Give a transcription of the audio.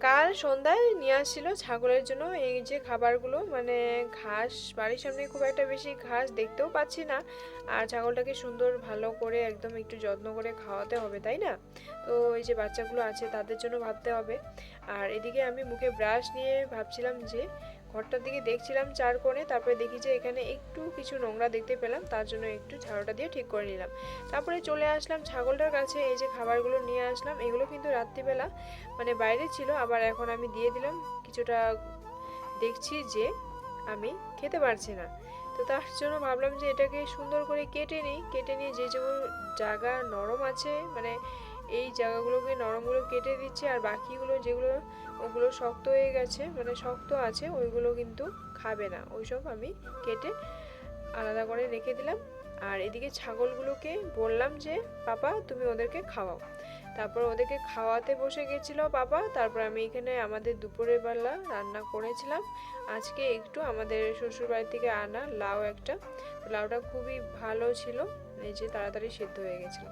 কাল সন্ধ্যায় নিয়ে আসছিল ছাগলের জন্য এই যে খাবারগুলো, মানে ঘাস, বাড়ির সামনে খুব একটা বেশি ঘাস দেখতেও পাচ্ছি না, আর ছাগলটাকে সুন্দর ভালো করে একদম একটু যত্ন করে খাওয়াতে হবে, তাই না? তো এই যে বাচ্চাগুলো আছে তাদের জন্য ভাবতে হবে। আর এদিকে আমি মুখে ব্রাশ নিয়ে ভাবছিলাম যে ঘরটার দিকে দেখছিলাম চার কোণে, তারপরে দেখি যে এখানে একটু কিছু নোংরা দেখতে পেলাম, তার জন্য একটু ঝাড়ুটা দিয়ে ঠিক করে নিলাম। তারপরে চলে আসলাম ছাগলটার কাছে, এই যে খাবারগুলো নিয়ে আসলাম, এগুলো কিন্তু রাত্রিবেলা মানে বাইরে ছিল, আবার এখন আমি দিয়ে দিলাম কিছুটা। দেখছি যে আমি খেতে পারছি না, তো তার জন্য ভাবলাম যে এটাকে সুন্দর করে কেটে নিই, কেটে নিয়ে যে যেগুলো জায়গা নরম আছে, মানে এই জায়গাগুলোকে নরমগুলো কেটে দিচ্ছি, আর বাকিগুলো যেগুলো ওগুলো শক্ত হয়ে গেছে, মানে শক্ত আছে, ওইগুলো কিন্তু খাবে না, ওইসব আমি কেটে আলাদা করে রেখে দিলাম। আর এদিকে ছাগলগুলোকে বললাম যে পাপা তুমি ওদেরকে খাওয়াও, তারপর ওদেরকে খাওয়াতে বসে গেছিলো পাপা। তারপর আমি এখানে আমাদের দুপুরের বেলা রান্না করেছিলাম আজকে একটু আমাদের শ্বশুর বাড়ি থেকে আনা লাউ একটা, লাউটা খুবই ভালো ছিল, এই যে তাড়াতাড়ি সিদ্ধ হয়ে গেছিলো।